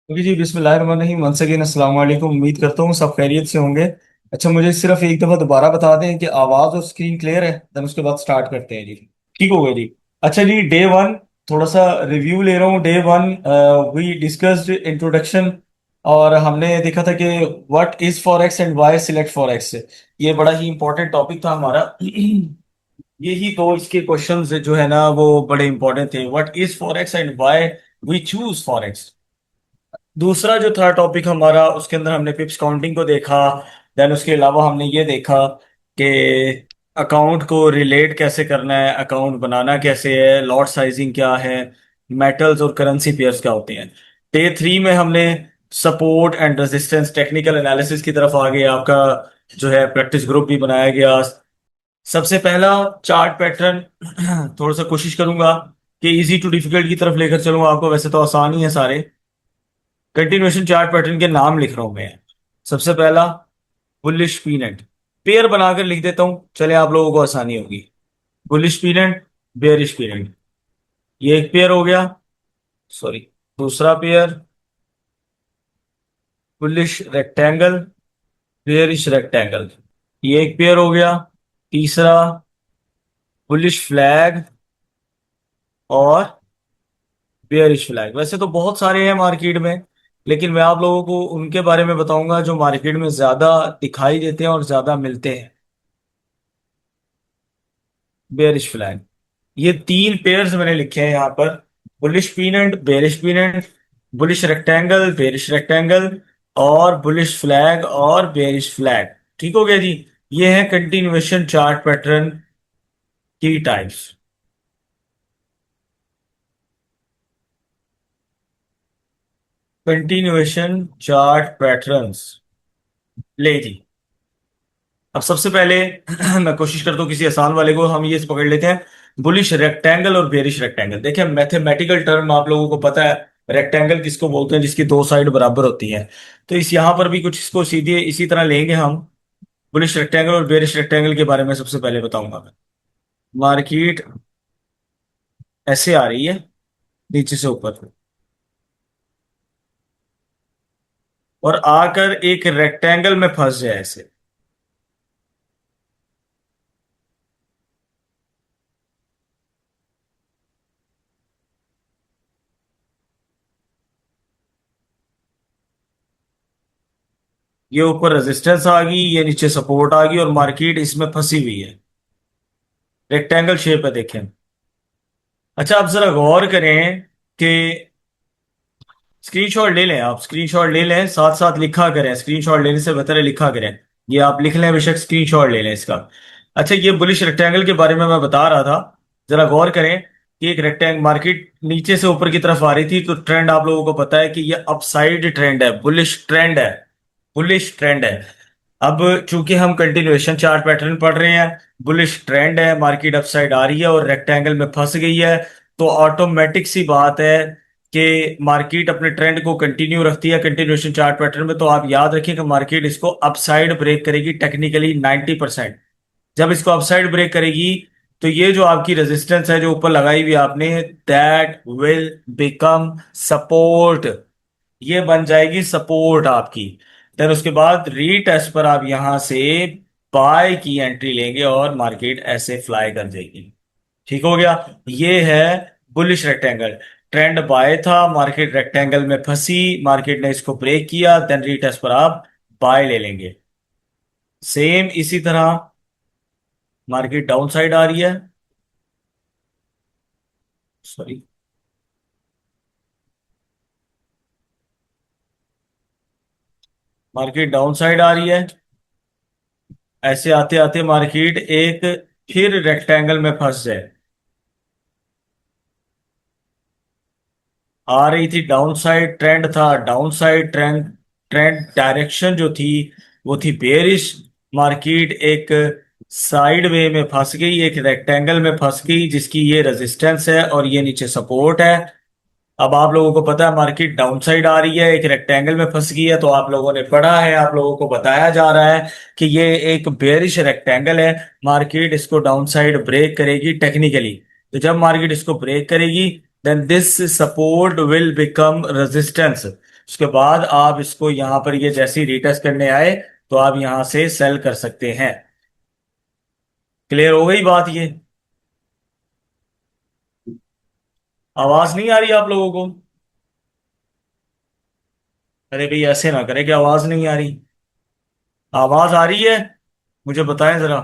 Okay जी, बिस्मिल्लाहिर्रहमानिर्रहीम। Once again अस्सलाम वालेकुम। उम्मीद करता हूँ सब खैरियत से होंगे। अच्छा, मुझे सिर्फ एक दफ़ा दोबारा बता दें कि आवाज़ और स्क्रीन क्लियर है, देन उसके बाद स्टार्ट करते हैं जी। ठीक हो गया जी। अच्छा जी, डे वन, थोड़ा सा रिव्यू ले रहा हूँ। Day one we discussed introduction, और हमने देखा था कि what is forex and why select forex. ये बड़ा ही इंपॉर्टेंट टॉपिक था हमारा। यही दो इसके क्वेश्चंस जो है ना वो बड़े इंपॉर्टेंट थे। What is forex and why we choose forex. दूसरा जो था टॉपिक हमारा, उसके अंदर हमने पिप्स काउंटिंग को देखा। देन उसके अलावा हमने ये देखा कि अकाउंट को रिलेट कैसे करना है, अकाउंट बनाना कैसे है, लॉट साइजिंग क्या है, मेटल्स और करेंसी पेयर्स क्या होते हैं। डे थ्री में हमने support and resistance technical analysis की तरफ आ गए। आपका जो है प्रैक्टिस ग्रुप भी बनाया गया। सबसे पहला चार्ट पैटर्न थोड़ा सा कोशिश करूंगा कि इजी टू डिफिकल्ट की तरफ लेकर चलूंगा आपको। वैसे तो आसान ही है सारे। कंटिन्यूएशन चार्ट पैटर्न के नाम लिख रहा हूं मैं। सबसे पहला बुलिश पीनट, पेयर बनाकर लिख देता हूं, चले आप लोगों को आसानी होगी। बुलिश पीनट, बेयरिश पीनट, ये एक पेयर हो गया। सॉरी, दूसरा pair bullish rectangle, bearish rectangle, ये एक पेयर हो गया। तीसरा बुलिश फ्लैग और बेयरिश फ्लैग। वैसे तो बहुत सारे हैं मार्केट में, लेकिन मैं आप लोगों को उनके बारे में बताऊंगा जो मार्केट में ज्यादा दिखाई देते हैं और ज्यादा मिलते हैं। बेयरिश फ्लैग, ये तीन पेयर्स मैंने लिखे हैं यहाँ पर। Bullish peanut, bearish peanut, bullish rectangle, bearish rectangle, और बुलिश फ्लैग और बेयरिश फ्लैग। ठीक हो गया जी। ये है कंटिन्यूएशन चार्ट पैटर्न की टाइप्स। कंटिन्यूएशन चार्ट पैटर्न्स, ले जी। अब सबसे पहले मैं कोशिश करता हूँ किसी आसान वाले को हम ये पकड़ लेते हैं। बुलिश रेक्टेंगल और बेरिश रेक्टेंगल। देखिए, मैथमेटिकल टर्म आप लोगों को पता है। रेक्टेंगल किसको बोलते हैं? जिसकी दो साइड बराबर होती है। तो इस यहां पर भी कुछ इसको सीधे इसी तरह लेंगे हम। बुलिश रेक्टेंगल और बेरिश रेक्टेंगल के बारे में सबसे पहले बताऊंगा मैं। मार्केट ऐसे आ रही है नीचे से ऊपर, और आकर एक रेक्टेंगल में फंस जाए ऐसे। ये ऊपर रेजिस्टेंस आ गई, ये नीचे सपोर्ट आ गई, और मार्केट इसमें फंसी हुई है। रेक्टेंगल शेप है, देखें। अच्छा, आप जरा गौर करें कि स्क्रीनशॉट ले लें। आप स्क्रीनशॉट ले लें, साथ साथ लिखा करें। स्क्रीनशॉट लेने से बेहतर है लिखा करें। ये आप लिख लें, बेशक स्क्रीनशॉट ले लें इसका। अच्छा, ये बुलिश रेक्टेंगल के बारे में मैं बता रहा था। जरा गौर करें कि एक रेक्टेंगल मार्केट नीचे से ऊपर की तरफ आ रही थी, तो ट्रेंड आप लोगों को पता है कि ये अपसाइड ट्रेंड है, बुलिश ट्रेंड है। बुलिश ट्रेंड है। अब चूंकि हम कंटिन्यूएशन चार्ट पैटर्न पढ़ रहे हैं, बुलिश ट्रेंड है, मार्केट अपसाइड आ रही है और रेक्टेंगल में फंस गई है, तो ऑटोमेटिक सी बात है कि मार्केट अपने ट्रेंड को कंटिन्यू रखती है कंटिन्यूएशन चार्ट पैटर्न में। तो आप याद रखिए कि मार्केट इसको अपसाइड ब्रेक करेगी टेक्निकली 90%। जब इसको अपसाइड ब्रेक करेगी, तो ये जो आपकी रेजिस्टेंस है जो ऊपर लगाई हुई आपने, दैट विल बिकम सपोर्ट। ये बन जाएगी सपोर्ट आपकी। देन उसके बाद रीटेस्ट पर आप यहां से बाय की एंट्री लेंगे और मार्केट ऐसे फ्लाई कर जाएगी। ठीक हो गया। ये है बुलिश रेक्टेंगल। ट्रेंड बाय था, मार्केट रेक्टेंगल में फंसी, मार्केट ने इसको ब्रेक किया, देन रीटेस्ट पर आप बाय ले लेंगे। सेम इसी तरह मार्केट डाउन साइड आ रही है। सॉरी, मार्केट डाउन साइड आ रही है। ऐसे आते आते मार्केट एक फिर रेक्टेंगल में फंस जाए। आ रही थी डाउन साइड, ट्रेंड था down side trend. Trend direction जो थी वो थी बेरिश। मार्केट एक साइड वे में फंस गई, एक रेक्टेंगल में फंस गई, जिसकी ये रेजिस्टेंस है और ये नीचे सपोर्ट है। अब आप लोगों को पता है मार्केट डाउन साइड आ रही है, एक रेक्टेंगल में फंस गई है, तो आप लोगों ने पढ़ा है, आप लोगों को बताया जा रहा है कि ये एक बेरिश रेक्टेंगल है। मार्केट इसको डाउन साइड ब्रेक करेगी टेक्निकली। तो जब मार्केट इसको ब्रेक करेगी, then this support will become resistance. उसके बाद आप इसको यहां पर ये जैसे ही रीटेस्ट करने आए तो आप यहां से सेल कर सकते हैं। क्लियर हो गई बात ये? आवाज नहीं आ रही आप लोगों को? अरे भाई ऐसे ना करें कि आवाज नहीं आ रही। आवाज आ रही है? मुझे बताएं जरा।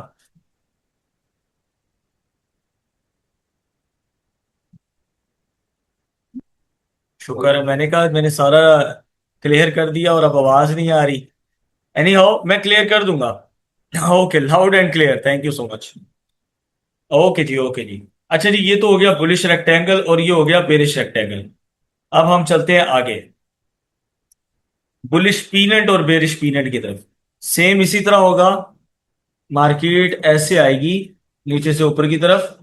शुक्र है, मैंने कहा मैंने सारा क्लियर कर दिया और अब आवाज नहीं आ रही। एनी हाउ मैं क्लियर कर दूंगा। Okay, loud and clear, thank you so much. Okay ji, okay ji. अच्छा जी, ये तो हो गया बुलिश रेक्टेंगल और ये हो गया बेरिश रेक्टेंगल। अब हम चलते हैं आगे, बुलिश पीनट और बेरिश पीनट की तरफ। सेम इसी तरह होगा। मार्केट ऐसे आएगी नीचे से ऊपर की तरफ।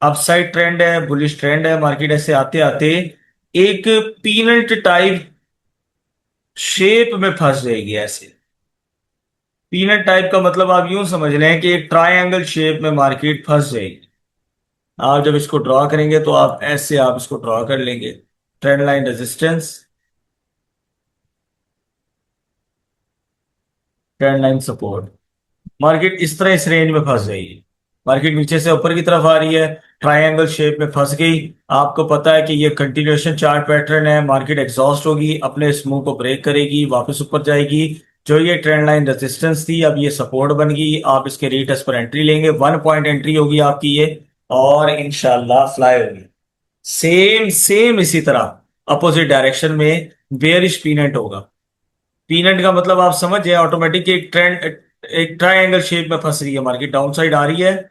अपसाइड ट्रेंड है, बुलिश ट्रेंड है, मार्केट ऐसे आते आते एक पीनट टाइप शेप में फंस जाएगी ऐसे। पीनट टाइप का मतलब आप यूं समझ लें कि एक ट्रायंगल शेप में मार्केट फंस जाएगी। आप जब इसको ड्रॉ करेंगे तो आप ऐसे आप इसको ड्रॉ कर लेंगे। Trend line resistance, trend line support. Market इस तरह इस रेंज में फंस गई है। मार्केट नीचे से ऊपर की तरफ आ रही है, ट्रायंगल शेप में फंस गई। आपको पता है कि ये कंटिन्यूएशन चार्ट पैटर्न है। मार्केट एग्जॉस्ट होगी, अपने इस मूव को ब्रेक करेगी, वापस ऊपर जाएगी। जो ये ट्रेंड लाइन रेजिस्टेंस थी अब ये सपोर्ट बन गई। आप इसके रीटेस्ट पर एंट्री लेंगे, 1 पॉइंट एंट्री होगी आपकी ये, और इंशाल्लाह फ्लाई होगी। सेम सेम इसी तरह अपोजिट डायरेक्शन में बेयरिश पीनट होगा। पीनट का मतलब आप समझ जाए, ऑटोमेटिक एक ट्रेंड, एक ट्रायंगल शेप में फंस रही है मार्केट, डाउन साइड आ रही है।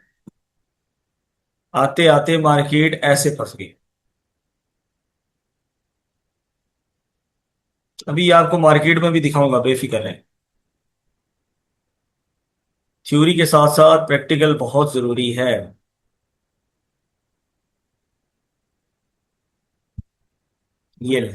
आते आते मार्केट ऐसे फंस गई। अभी आपको मार्केट में भी दिखाऊंगा, बेफिक्र है। थ्योरी के साथ साथ प्रैक्टिकल बहुत जरूरी है। ये ले।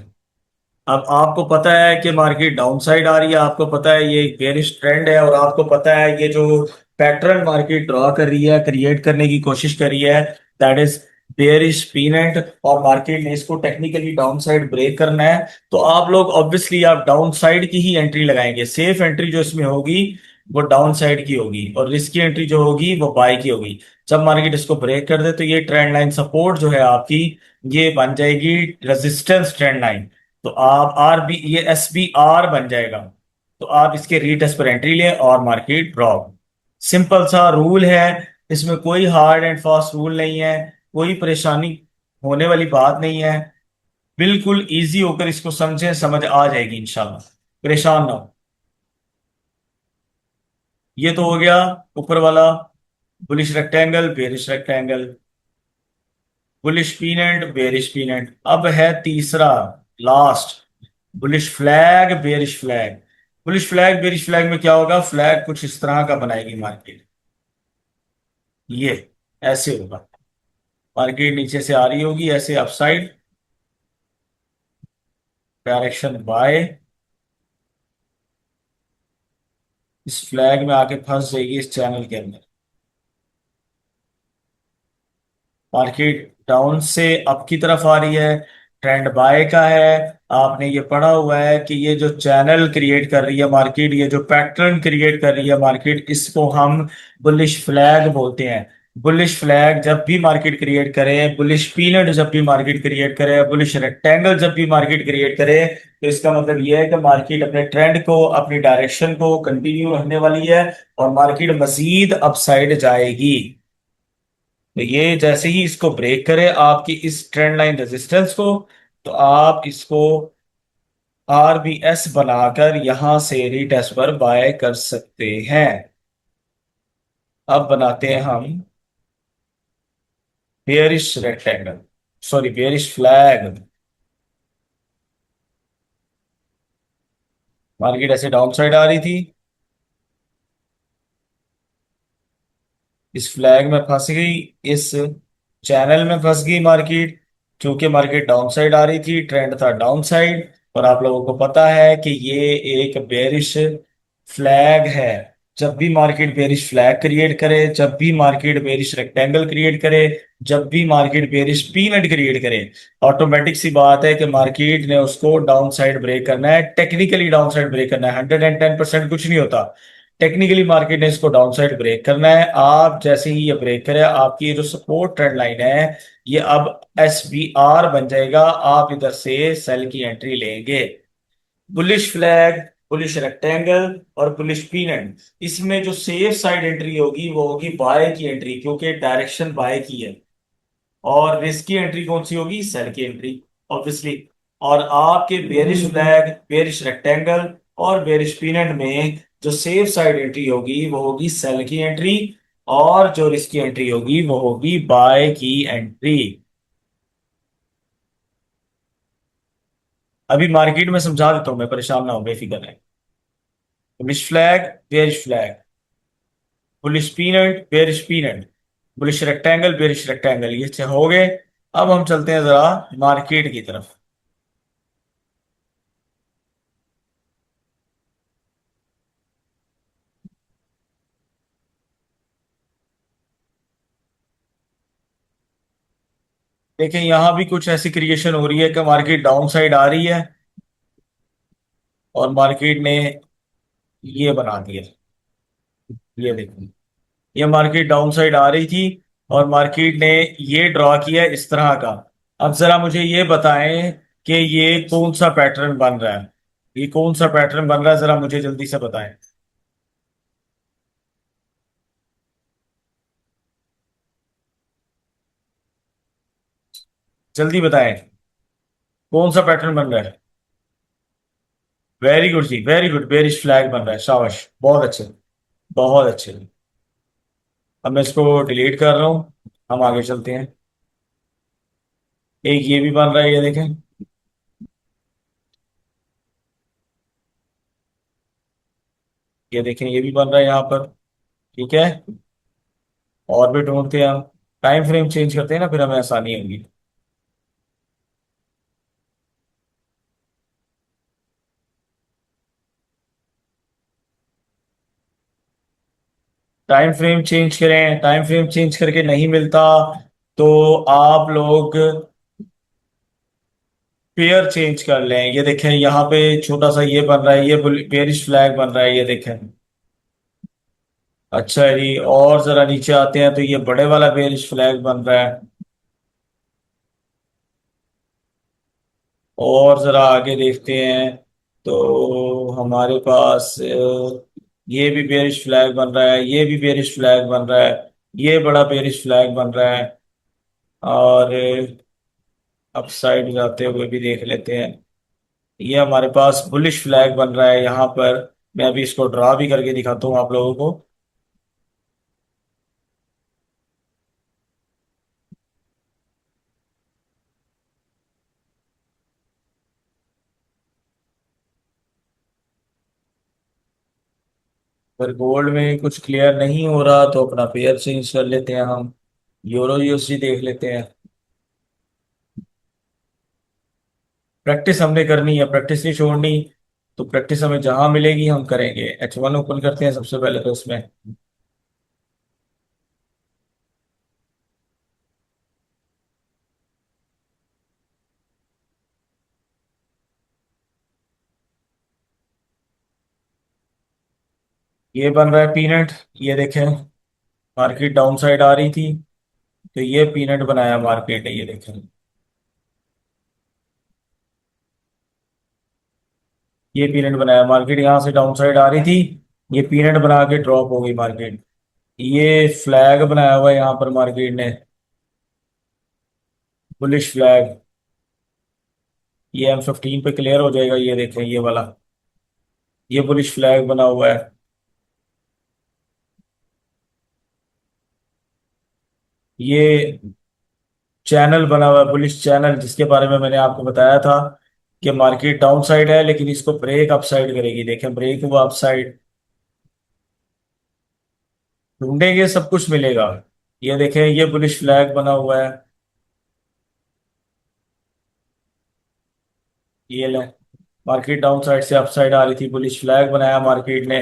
अब आपको पता है कि मार्केट डाउन साइड आ रही है, आपको पता है ये एक बेरिश ट्रेंड है, और आपको पता है ये जो पैटर्न मार्केट ड्रॉ कर रही है, क्रिएट करने की कोशिश कर रही है, दैट इज बेरिश पीनट। और मार्केट ने इसको टेक्निकली डाउन साइड ब्रेक करना है, तो आप लोग ऑब्वियसली आप डाउन साइड की ही एंट्री लगाएंगे। सेफ एंट्री जो इसमें होगी वो डाउन साइड की होगी, और रिस्की एंट्री जो होगी वो बाय की होगी। जब मार्केट इसको ब्रेक कर दे तो ये ट्रेंड लाइन सपोर्ट जो है आपकी, ये बन जाएगी रेजिस्टेंस ट्रेंड लाइन। तो आप आर बी, ये एस बी आर बन जाएगा। तो आप इसके रीटेस्ट पर एंट्री लें और मार्केट ड्रॉप। सिंपल सा रूल है, इसमें कोई हार्ड एंड फास्ट रूल नहीं है, कोई परेशानी होने वाली बात नहीं है। बिल्कुल इजी होकर इसको समझें, समझ आ जाएगी इंशाल्लाह। परेशान ना हो। ये तो हो गया ऊपर वाला, bullish rectangle bearish rectangle, bullish peanut bearish peanut. अब है तीसरा, last, bullish flag bearish flag. Bullish flag bearish flag में क्या होगा, फ्लैग कुछ इस तरह का बनाएगी मार्केट। ये ऐसे होगा, मार्केट नीचे से आ रही होगी ऐसे अपसाइड, डायरेक्शन बाय, इस फ्लैग में आके फंस जाएगी इस चैनल के अंदर। मार्केट डाउन से अप की तरफ आ रही है, ट्रेंड बाय का है। आपने ये पढ़ा हुआ है कि ये जो चैनल क्रिएट कर रही है मार्केट, ये जो पैटर्न क्रिएट कर रही है मार्केट, इसको हम बुलिश फ्लैग बोलते हैं। बुलिश फ्लैग जब भी मार्केट क्रिएट करे, बुलिश पीनट जब भी मार्केट क्रिएट करे, बुलिश रेक्टेंगल जब भी मार्केट क्रिएट करे, तो इसका मतलब ये है कि मार्केट अपने ट्रेंड को, अपनी डायरेक्शन को कंटिन्यू रखने वाली है, और मार्केट मजीद अपसाइड जाएगी। तो ये जैसे ही इसको ब्रेक करे आपकी इस ट्रेंड लाइन रेजिस्टेंस को, तो आप इसको आर बी एस बनाकर यहां से रीटेस्ट पर बाय कर सकते हैं। अब बनाते हैं हम bearish rectangle, sorry bearish flag. Market ऐसे डाउन साइड आ रही थी, इस फ्लैग में फंस गई, इस चैनल में फंस गई मार्केट। क्योंकि मार्केट डाउन साइड आ रही थी, ट्रेंड था डाउन साइड, और आप लोगों को पता है कि ये एक बेरिश फ्लैग है। जब भी मार्केट बेरिश फ्लैग क्रिएट करे, जब भी मार्केट बेरिश रेक्टेंगल क्रिएट करे, जब भी मार्केट बेरिश पीनट क्रिएट करे, ऑटोमेटिक सी बात है कि मार्केट ने उसको डाउन साइड ब्रेक करना है, टेक्निकली डाउन साइड ब्रेक करना है। 110% कुछ नहीं होता। टेक्निकली मार्केट ने इसको डाउन साइड ब्रेक करना है। आप जैसे ही ये ब्रेक करे, आपकी ये जो सपोर्ट ट्रेंड लाइन है, ये अब SBR बन जाएगा। आप इधर से सेल की एंट्री लेंगे। बुलिश फ्लैग, बुलिश रेक्टेंगल और बुलिश पीनट, इसमें जो सेफ साइड एंट्री होगी वो होगी बाय की एंट्री, क्योंकि डायरेक्शन बाय की है। और रिस्क की एंट्री कौन सी होगी? सेल की एंट्री, ऑब्वियसली। और आपके बेरिश फ्लैग, बेरिश रेक्टेंगल और बेरिश पीनट में जो सेफ साइड एंट्री होगी वो होगी सेल की एंट्री, और जो रिस्क की एंट्री होगी वो होगी बाय की एंट्री। अभी मार्केट में समझा देता हूं मैं, परेशान ना हो, बेफिक्र है। Bullish flag, bearish flag, bullish peanut, bearish peanut, bullish rectangle, bearish rectangle, ये हो गए। अब हम चलते हैं जरा मार्केट की तरफ। देखें, यहां भी कुछ ऐसी क्रिएशन हो रही है कि मार्केट डाउन साइड आ रही है और मार्केट ने ये बना दिया। ये देखिए, ये मार्केट डाउन साइड आ रही थी और मार्केट ने ये ड्रॉ किया इस तरह का। अब जरा मुझे ये बताएं कि ये कौन सा पैटर्न बन रहा है। ये कौन सा पैटर्न बन रहा है, जरा मुझे जल्दी से बताएं। जल्दी बताएं, कौन सा पैटर्न बन रहा है? वेरी गुड जी, वेरी गुड, बेरिश फ्लैग बन रहा है, शाबाश, बहुत अच्छे, बहुत अच्छे। अब मैं इसको डिलीट कर रहा हूँ, हम आगे चलते हैं। एक ये भी बन रहा है, ये देखें। ये देखें, ये भी बन रहा है यहाँ पर। ठीक है, और भी ढूंढते हैं हम। टाइम फ्रेम चेंज करते हैं ना, फिर हमें आसानी होगी। टाइम फ्रेम चेंज करें, टाइम फ्रेम चेंज करके नहीं मिलता तो आप लोग पेयर चेंज कर लें। ये देखें, यहाँ पे छोटा सा ये बन रहा है, ये बेरिश फ्लैग बन रहा है, ये देखें। अच्छा जी, और जरा नीचे आते हैं तो ये बड़े वाला बेरिश फ्लैग बन रहा है। और जरा आगे देखते हैं तो हमारे पास ये भी बेरिश फ्लैग बन रहा है, ये भी बेरिश फ्लैग बन रहा है, ये बड़ा बेरिश फ्लैग बन रहा है। और अप साइड जाते हुए भी देख लेते हैं। ये हमारे पास बुलिश फ्लैग बन रहा है यहाँ पर। मैं अभी इसको ड्रा भी करके दिखाता हूँ आप लोगों को। अगर गोल्ड में कुछ क्लियर नहीं हो रहा तो अपना पेयर चेंज कर लेते हैं हम। यूरो यूएसडी देख लेते हैं। प्रैक्टिस हमने करनी है, प्रैक्टिस नहीं छोड़नी। तो प्रैक्टिस हमें जहां मिलेगी हम करेंगे। H1 ओपन करते हैं सबसे पहले तो इसमें। ये बन रहा है पीनट, ये देखें। मार्केट डाउन साइड आ रही थी तो ये पीनट बनाया मार्केट ने, ये देखें। ये पीनट बनाया मार्केट, यहाँ से डाउन साइड आ रही थी, ये पीनट बना के ड्रॉप हो गई मार्केट। ये फ्लैग बनाया हुआ है यहाँ पर मार्केट ने, बुलिश फ्लैग। ये M15 पे क्लियर हो जाएगा, ये देखें ये वाला। ये बुलिश फ्लैग बना हुआ है। ये चैनल बना हुआ है, बुलिश चैनल, जिसके बारे में मैंने आपको बताया था कि मार्केट डाउन साइड है लेकिन इसको ब्रेक अप साइड करेगी। देखें, ब्रेक हुआ अप साइड। ढूंढेंगे सब कुछ मिलेगा। ये देखें, ये बुलिश फ्लैग बना हुआ है। ये ले, मार्केट डाउन साइड से अप साइड आ रही थी, बुलिश फ्लैग बनाया मार्केट ने।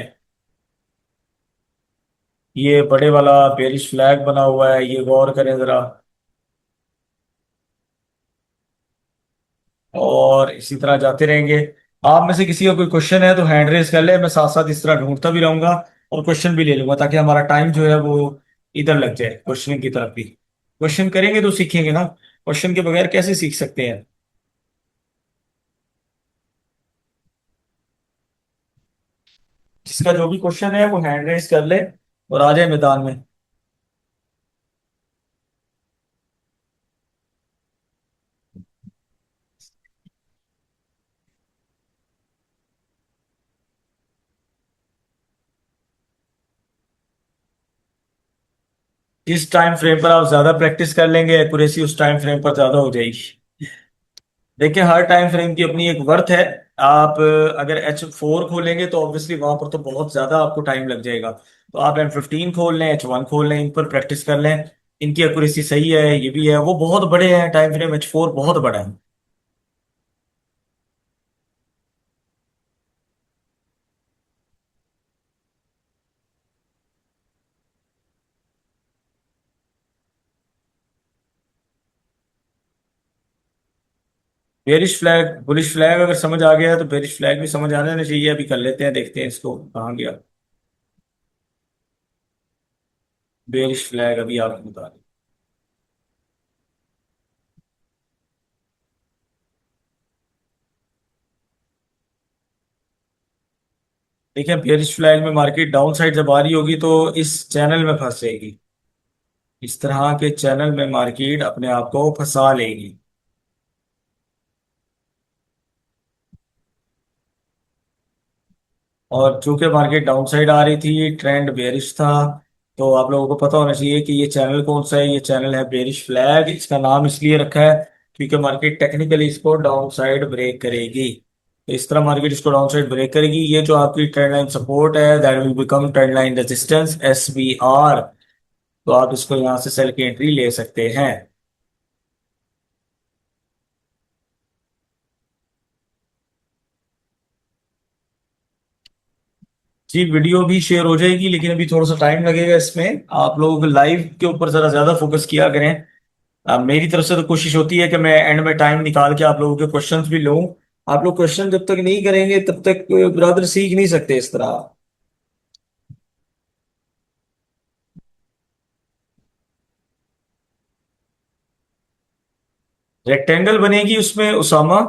ये बड़े वाला बेरिश फ्लैग बना हुआ है, ये गौर करें जरा। और इसी तरह जाते रहेंगे। आप में से किसी का कोई क्वेश्चन है तो हैंड रेस कर ले, मैं साथ साथ इस तरह ढूंढता भी रहूंगा और क्वेश्चन भी ले लूंगा, ताकि हमारा टाइम जो है वो इधर लग जाए क्वेश्चनिंग की तरफ भी। क्वेश्चन करेंगे तो सीखेंगे ना, क्वेश्चन के बगैर कैसे सीख सकते हैं। जिसका जो भी क्वेश्चन है वो हैंड रेस कर ले और आ जाए मैदान में। जिस टाइम फ्रेम पर आप ज्यादा प्रैक्टिस कर लेंगे एक्यूरेसी उस टाइम फ्रेम पर ज्यादा हो जाएगी। देखिए हर टाइम फ्रेम की अपनी एक वर्थ है। आप अगर H4 खोलेंगे तो ऑब्वियसली वहां पर तो बहुत ज्यादा आपको टाइम लग जाएगा, तो आप M15 खोल लें, H1 खोल लें, इन पर प्रैक्टिस कर लें। इनकी एक्यूरेसी सही है, ये भी है, वो बहुत बड़े हैं, टाइम फ्रेम H4 बहुत बड़ा है। बेरिश फ्लैग बुलिश फ्लैग अगर समझ आ गया है तो बेरिश फ्लैग भी समझ आ जाना चाहिए। अभी कर लेते हैं, देखते हैं इसको कहाँ गया। बेरिश फ्लैग अभी आपको बता दें। देखिए बेरिश फ्लैग में मार्केट डाउन साइड जब आ रही होगी तो इस चैनल में फंस जाएगी। इस तरह के चैनल में मार्केट अपने आप को फंसा लेगी। और चूंकि मार्केट डाउन साइड आ रही थी, ट्रेंड बेरिश था, तो आप लोगों को पता होना चाहिए कि ये चैनल कौन सा है। ये चैनल है बेरिश फ्लैग। इसका नाम इसलिए रखा है क्योंकि मार्केट टेक्निकली इसको डाउन साइड ब्रेक करेगी। तो इस तरह मार्केट इसको डाउन साइड ब्रेक करेगी। ये जो आपकी ट्रेंड लाइन सपोर्ट है that will become trend line resistance SBR। तो आप इसको यहाँ से सेल की एंट्री ले सकते हैं। जी वीडियो भी शेयर हो जाएगी, लेकिन अभी थोड़ा सा टाइम लगेगा इसमें। आप लोग लाइव के ऊपर जरा ज्यादा फोकस किया करें। मेरी तरफ से तो कोशिश होती है कि मैं एंड में टाइम निकाल के आप लोगों के क्वेश्चंस भी लूं। आप लोग क्वेश्चन जब तक नहीं करेंगे तब तक ब्रदर सीख नहीं सकते इस तरह। रेक्टेंगल बनेगी उसमें उसामा।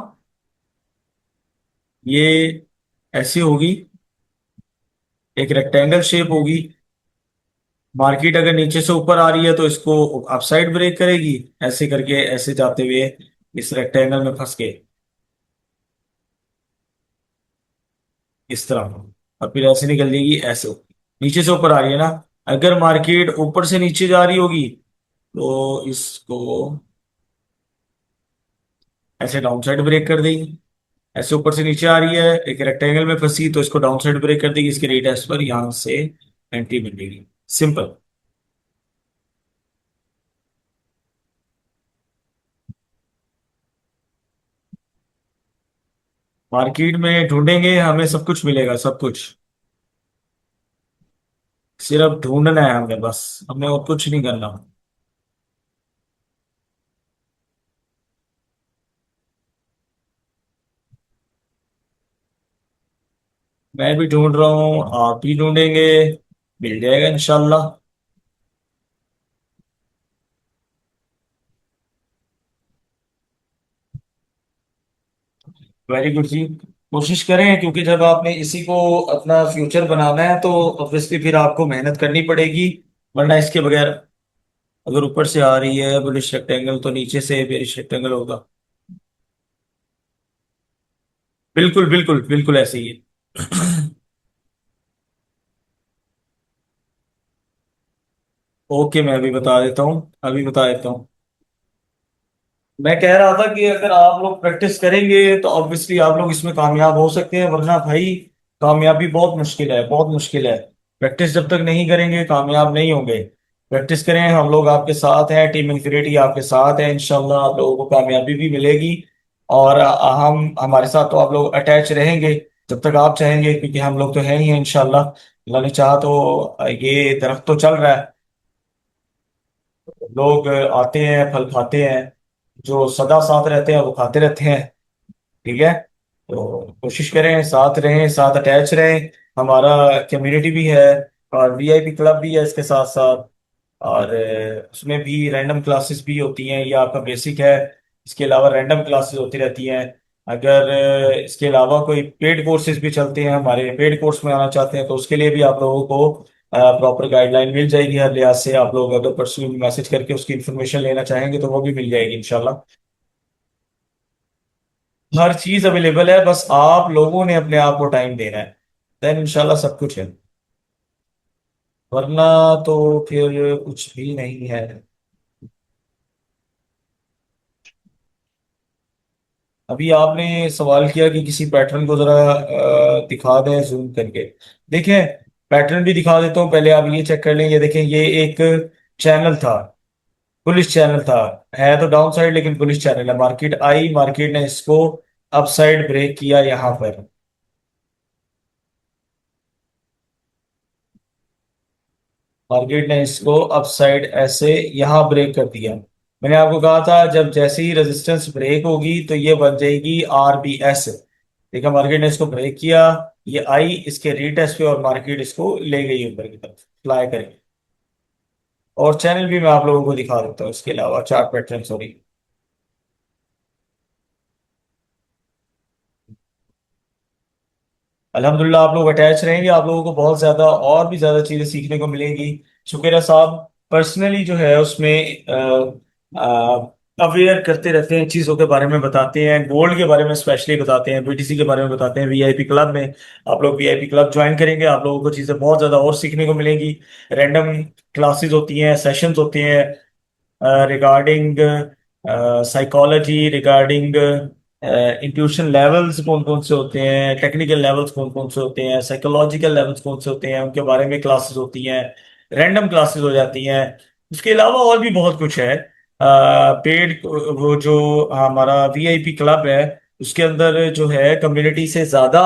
ये ऐसी होगी, एक रेक्टेंगल शेप होगी। मार्केट अगर नीचे से ऊपर आ रही है तो इसको अपसाइड ब्रेक करेगी, ऐसे करके ऐसे जाते हुए इस रेक्टेंगल में फंस के इस तरह। और फिर ऐसे निकल जाएगी ऐसे। नीचे से ऊपर आ रही है ना। अगर मार्केट ऊपर से नीचे जा रही होगी तो इसको ऐसे डाउन साइड ब्रेक कर देगी। ऐसे ऊपर से नीचे आ रही है, एक रेक्टेंगल में फंसी, तो इसको डाउन साइड ब्रेक कर देगी। इसके रेट पर यहां से एंट्री मिलेगी। सिंपल। मार्केट में ढूंढेंगे हमें सब कुछ मिलेगा, सब कुछ। सिर्फ ढूंढना है हमें, बस हमें और कुछ नहीं करना। मैं भी ढूंढ रहा हूँ, आप भी ढूंढेंगे, मिल जाएगा इंशाल्लाह। वेरी गुड जी। कोशिश करें, क्योंकि जब आपने इसी को अपना फ्यूचर बनाना है तो ऑब्वियसली फिर आपको मेहनत करनी पड़ेगी, वरना इसके बगैर। अगर ऊपर से आ रही है बुलिश रेक्टेंगल तो नीचे से बेरिश रेक्टेंगल होगा। बिल्कुल बिल्कुल बिल्कुल ऐसे ही है। ओके, मैं अभी बता देता हूँ, अभी बता देता हूँ। मैं कह रहा था कि अगर आप लोग प्रैक्टिस करेंगे तो ऑब्वियसली आप लोग इसमें कामयाब हो सकते हैं, वरना भाई कामयाबी बहुत मुश्किल है, बहुत मुश्किल है। प्रैक्टिस जब तक नहीं करेंगे कामयाब नहीं होंगे। प्रैक्टिस करें, हम लोग आपके साथ हैं, टीम इन्फिनिटी आपके साथ है, इंशाल्लाह आप लोगों को कामयाबी भी मिलेगी। और हम हमारे साथ तो आप लोग अटैच रहेंगे जब तक आप चाहेंगे, क्योंकि हम लोग तो हैं ही हैं इंशाल्लाह। अल्लाह ने चाहा तो ये दरख्त तो चल रहा है, लोग आते हैं फल खाते हैं, जो सदा साथ रहते हैं वो खाते रहते हैं। ठीक है, तो कोशिश करें साथ रहें, साथ अटैच रहें। हमारा कम्युनिटी भी है और वीआईपी क्लब भी है इसके साथ साथ। और उसमें भी रैंडम क्लासेस भी होती हैं, ये आपका बेसिक है। इसके अलावा रैंडम क्लासेस होती रहती हैं। अगर इसके अलावा कोई पेड कोर्सेज भी चलते हैं, हमारे पेड कोर्स में आना चाहते हैं तो उसके लिए भी आप लोगों को प्रॉपर गाइडलाइन मिल जाएगी हर लिहाज से। आप लोग अगर पर्सनली मैसेज करके उसकी इन्फॉर्मेशन लेना चाहेंगे तो वो भी मिल जाएगी इंशाल्लाह। हर चीज अवेलेबल है, बस आप लोगों ने अपने आप को टाइम देना है, देन इंशाल्लाह सब कुछ है। वरना तो फिर कुछ भी नहीं है। अभी आपने सवाल किया कि किसी पैटर्न को जरा दिखा दें जूम करके। देखें, पैटर्न भी दिखा देता हूँ, पहले आप ये चेक कर लें। ये देखें, ये एक चैनल था, बुलिश चैनल था। है तो डाउन साइड लेकिन बुलिश चैनल है। मार्केट आई, मार्केट ने इसको अपसाइड ब्रेक किया यहाँ पर। मार्केट ने इसको अपसाइड ऐसे यहाँ ब्रेक कर दिया। मैंने आपको कहा था जब जैसे ही रेजिस्टेंस ब्रेक होगी तो ये बन जाएगी RBS। देखा, मार्केट ने इसको ब्रेक किया, ये आई इसके रीटेस्ट पे और मार्केट इसको ले गई ऊपर की तरफ फ्लाई करके। और चैनल भी मैं आप लोगों को दिखा देता हूँ इसके अलावा, चार्ट पैटर्न, सॉरी। अल्हम्दुलिल्लाह आप लोग अटैच रहेंगे, आप लोगों को बहुत ज्यादा और भी ज्यादा चीजें सीखने को मिलेंगी। शुक्रिया साहब पर्सनली जो है उसमें अवेयर करते रहते हैं, चीज़ों के बारे में बताते हैं, गोल्ड के बारे में स्पेशली बताते हैं, BTC के बारे में बताते हैं। वीआईपी क्लब में आप लोग वीआईपी क्लब ज्वाइन करेंगे, आप लोगों को चीज़ें बहुत ज़्यादा और सीखने को मिलेंगी। रैंडम क्लासेस होती हैं, सेशंस होते हैं regarding psychology, regarding intuition levels कौन कौन से होते हैं, टेक्निकल लेवल्स कौन कौन से होते हैं, साइकोलॉजिकल लेवल्स कौन से होते हैं, उनके बारे में क्लासेस होती हैं। रैंडम क्लासेस हो जाती हैं। उसके अलावा और भी बहुत कुछ है। पेड वो जो हमारा वीआईपी क्लब है उसके अंदर जो है कम्युनिटी से ज़्यादा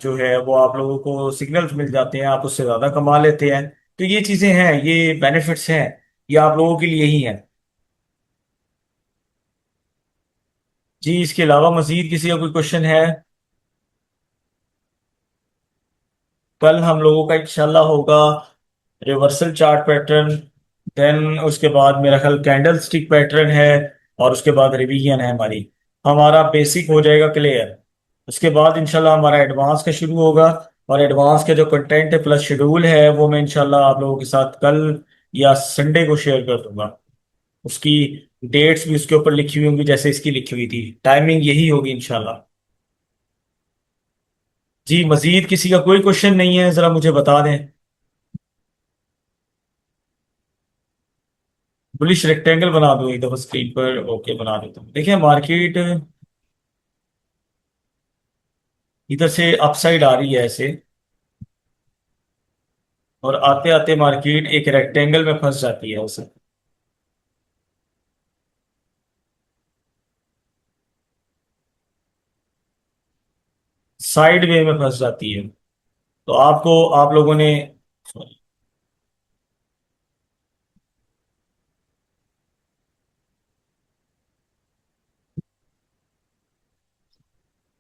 जो है वो आप लोगों को सिग्नल्स मिल जाते हैं, आप उससे ज़्यादा कमा लेते हैं। तो ये चीज़ें हैं, ये बेनिफिट्स हैं, ये आप लोगों के लिए ही है। जी, इसके अलावा मजीद किसी का कोई क्वेश्चन है? कल हम लोगों का इंशाल्लाह होगा रिवर्सल चार्ट पैटर्न, देन उसके बाद मेरा ख्याल कैंडल स्टिक पैटर्न है, और उसके बाद रिवीजन है हमारी। हमारा बेसिक हो जाएगा क्लियर। उसके बाद इंशाल्लाह हमारा एडवांस का शुरू होगा। और एडवांस का जो कंटेंट है प्लस शेड्यूल है वो मैं इंशाल्लाह आप लोगों के साथ कल या संडे को शेयर कर दूंगा। उसकी डेट्स भी उसके ऊपर लिखी हुई होंगी जैसे इसकी लिखी हुई थी, टाइमिंग यही होगी इंशाल्लाह। जी, मजीद किसी का कोई क्वेश्चन नहीं है, जरा मुझे बता दें। बुलिश रेक्टेंगल बना दो एक दफा स्क्रीन पर, ओके बना देता हूँ। देखिए मार्केट इधर से अपसाइड आ रही है ऐसे, और आते आते मार्केट एक रेक्टेंगल में फंस जाती है उसे, साइड वे में फंस जाती है। तो आपको, आप लोगों ने,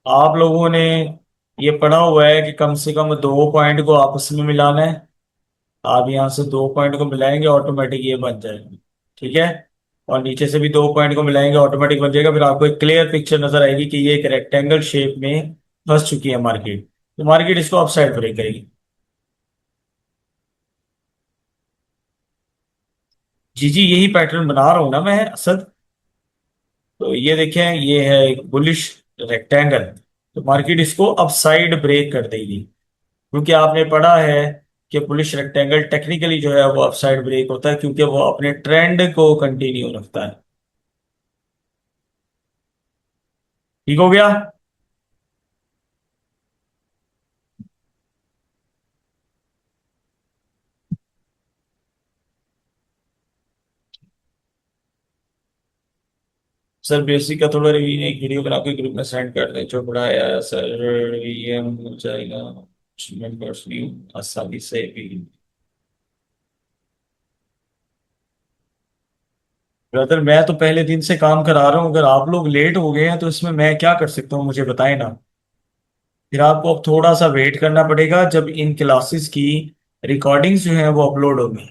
आप लोगों ने ये पढ़ा हुआ है कि कम से कम दो पॉइंट को आपस में मिलाना है। आप यहाँ से दो पॉइंट को मिलाएंगे ऑटोमेटिक ये बन जाएगा। ठीक है, और नीचे से भी दो पॉइंट को मिलाएंगे ऑटोमेटिक बन जाएगा। फिर आपको एक क्लियर पिक्चर नजर आएगी कि ये एक रेक्टेंगल शेप में फंस चुकी है मार्केट, तो मार्केट इसको अपसाइड ब्रेक करेगी। जी जी, यही पैटर्न बना रहा हूं ना मैं असद। तो ये देखें, ये है एक बुलिश रेक्टेंगल, तो मार्केट इसको अपसाइड ब्रेक कर देगी। क्योंकि आपने पढ़ा है कि बुलिश रेक्टेंगल टेक्निकली जो है वो अपसाइड ब्रेक होता है, क्योंकि वो अपने ट्रेंड को कंटिन्यू रखता है। ठीक हो गया। सर बेसिक का थोड़ा रिवीजन एक वीडियो बना के ग्रुप में सेंड कर दें, जो पढ़ाया है सर, रिवीजन हो जाएगा। मेंबर्स भी आसानी से भी। ब्रदर मैं तो पहले दिन से काम करा रहा हूँ, अगर आप लोग लेट हो गए हैं तो इसमें मैं क्या कर सकता हूँ, मुझे बताएं ना। फिर आपको अब थोड़ा सा वेट करना पड़ेगा जब इन क्लासेस की रिकॉर्डिंग्स जो हैं वो अपलोड होंगी।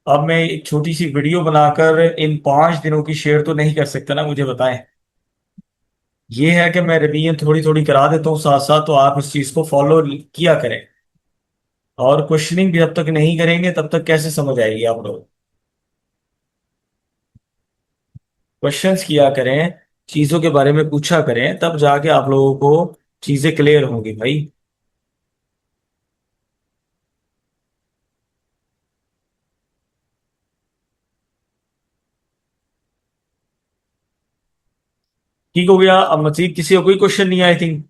अब मैं एक छोटी सी वीडियो बनाकर इन 5 दिनों की शेयर तो नहीं कर सकता ना, मुझे बताएं। ये है कि मैं रिवीजन थोड़ी थोड़ी करा देता हूँ साथ साथ, तो आप इस चीज को फॉलो किया करें। और क्वेश्चनिंग भी जब तक नहीं करेंगे तब तक कैसे समझ आएगी आप लोग। क्वेश्चंस किया करें, चीजों के बारे में पूछा करें, तब जाके आप लोगों को चीजें क्लियर होंगी भाई। ठीक हो गया। अब मजीद किसी का कोई क्वेश्चन नहीं, आई थिंक।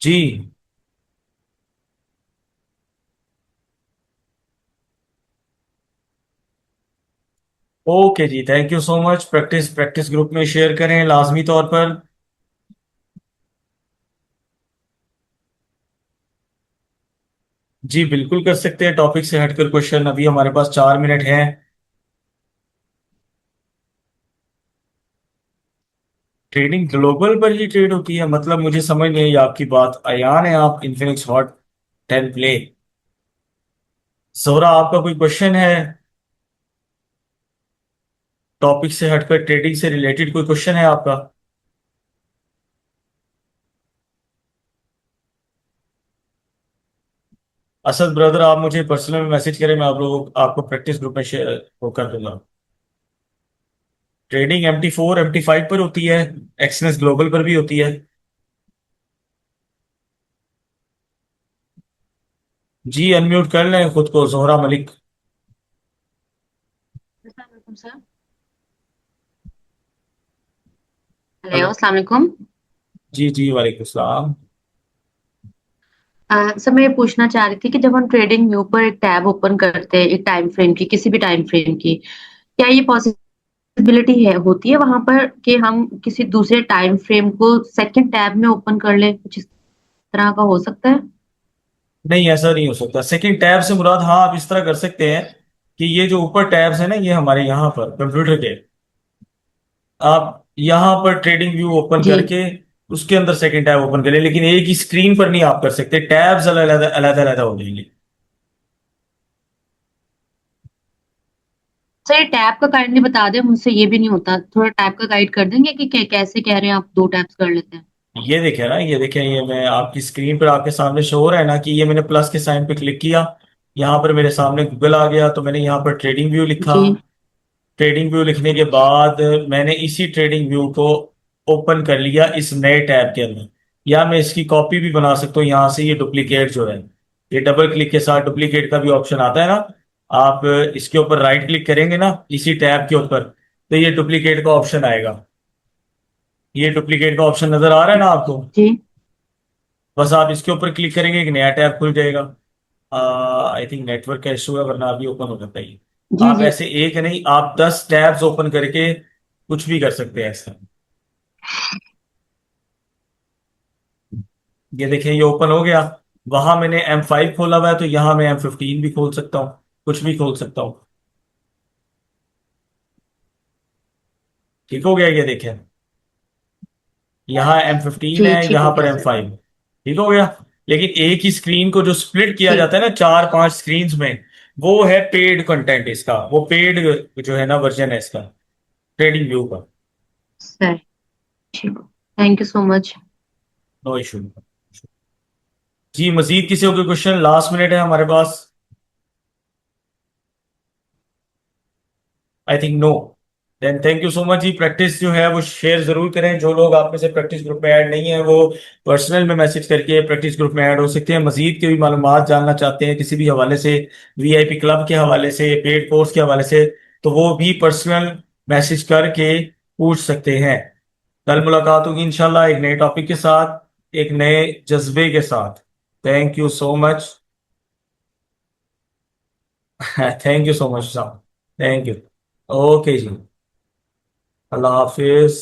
जी। ओके जी, thank you so much. Practice practice group में शेयर करें लाजमी तौर पर। जी बिल्कुल कर सकते हैं, टॉपिक से हटकर क्वेश्चन। अभी हमारे पास 4 मिनट हैं। ट्रेडिंग ग्लोबल पर ही ट्रेड होती है मतलब, मुझे समझ नहीं आई आपकी बात। अयान है आप, इन्फिनिक्स हॉट 10 प्ले। सोरा आपका कोई क्वेश्चन है? टॉपिक से हटकर ट्रेडिंग से रिलेटेड कोई क्वेश्चन है आपका? असद ब्रदर आप मुझे पर्सनल में मैसेज करें, मैं आप लोगों आपको प्रैक्टिस ग्रुप में शेयर वो कर दूंगा। ट्रेडिंग MT4 MT5 पर होती है, एक्सनेस ग्लोबल पर भी होती है। जी अनम्यूट कर लें खुद को, जोहरा मलिक। अस्सलाम वालेकुम सर। हेलो। हेलो, अस्सलाम वालेकुम। जी जी वालेकुम सलाम। सर मैं ये पूछना चाह रही थी कि जब हम ट्रेडिंग व्यू पर एक टैब ओपन करते हैं, एक टाइम फ्रेम की, किसी भी टाइम फ्रेम की, क्या ये पॉसिबिलिटी है होती है वहां पर कि हम किसी दूसरे टाइम फ्रेम को सेकंड टैब में ओपन कर लें? कुछ इस तरह का हो सकता है? नहीं ऐसा नहीं हो सकता। सेकंड टैब से मुराद, हाँ आप इस तरह कर सकते हैं कि ये जो ऊपर टैब्स है ना, ये हमारे यहाँ पर कंप्यूटर के, आप यहाँ पर ट्रेडिंग व्यू ओपन जी। करके उसके अंदर सेकंड टैब ओपन करें, लेकिन एक ही स्क्रीन पर नहीं आप कर सकते, टैब्स अलग अलग अलग अलग हो जाएंगे। सर ये टैब का काइंडली बता दें, मुझसे ये भी नहीं होता। थोड़ा टैब का गाइड कर देंगे कि कैसे कह रहे हैं आप दो टैब्स कर लेते हैं? ये देखे ना, ये देखें, ये मैं आपकी स्क्रीन पर आपके सामने शो हो रहा है ना कि ये मैंने प्लस के साइन पे क्लिक किया, यहाँ पर मेरे सामने गूगल आ गया, तो मैंने यहाँ पर ट्रेडिंग व्यू लिखा। जी। ट्रेडिंग व्यू लिखने के बाद मैंने इसी ट्रेडिंग व्यू को ओपन कर लिया इस नए टैब के अंदर। या मैं इसकी कॉपी भी बना सकता हूँ यहाँ से, ये डुप्लीकेट जो है, ये डबल क्लिक के साथ डुप्लीकेट का भी ऑप्शन आता है ना। आप इसके ऊपर राइट क्लिक करेंगे ना इसी टैब के ऊपर, तो ये डुप्लीकेट का ऑप्शन आएगा। ये डुप्लीकेट का ऑप्शन नजर आ रहा है ना आपको? जी। बस आप इसके ऊपर क्लिक करेंगे, एक नया टैब खुल जाएगा। आई थिंक नेटवर्क का इशू है, वरना अभी ओपन हो जाता है ये। जी। आप जी। ऐसे एक नहीं, आप 10 टैब्स ओपन करके कुछ भी कर सकते हैं ऐसा। ये देखिए ये ओपन हो गया। वहां मैंने M5 खोला हुआ है, तो यहाँ मैं M15 भी खोल सकता हूँ, कुछ भी खोल सकता हूँ। ठीक हो गया, ये देखें, यहाँ M15 है, जी ठीक यहाँ हो पर गया सर। M5। ठीक हो गया। लेकिन एक ही स्क्रीन को जो स्प्लिट किया ठीक। जाता है ना 4 5 स्क्रीन में, वो है पेड कंटेंट इसका, वो पेड जो है ना वर्जन है इसका, ट्रेडिंग व्यू का। सर ठीक। Thank you so much. No issue. जी मजीद किसी को कोई क्वेश्चन? लास्ट मिनट है हमारे पास। I think no. Then thank you so much जी। प्रैक्टिस जो है वो शेयर जरूर करें। जो लोग आप में से प्रैक्टिस ग्रुप में ऐड नहीं है, वो पर्सनल में मैसेज करके प्रैक्टिस ग्रुप में ऐड हो सकते हैं। मजीद की भी मालूमात जानना चाहते हैं किसी भी हवाले से, VIP क्लब के हवाले से, पेड कोर्स के हवाले से, तो वो भी पर्सनल मैसेज करके पूछ सकते हैं। कल मुलाकात होगी इंशाल्लाह एक नए टॉपिक के साथ, एक नए जज्बे के साथ। Thank you so much. Thank you so much साहब। Thank you. ओके जी। अल्लाह हाफिज।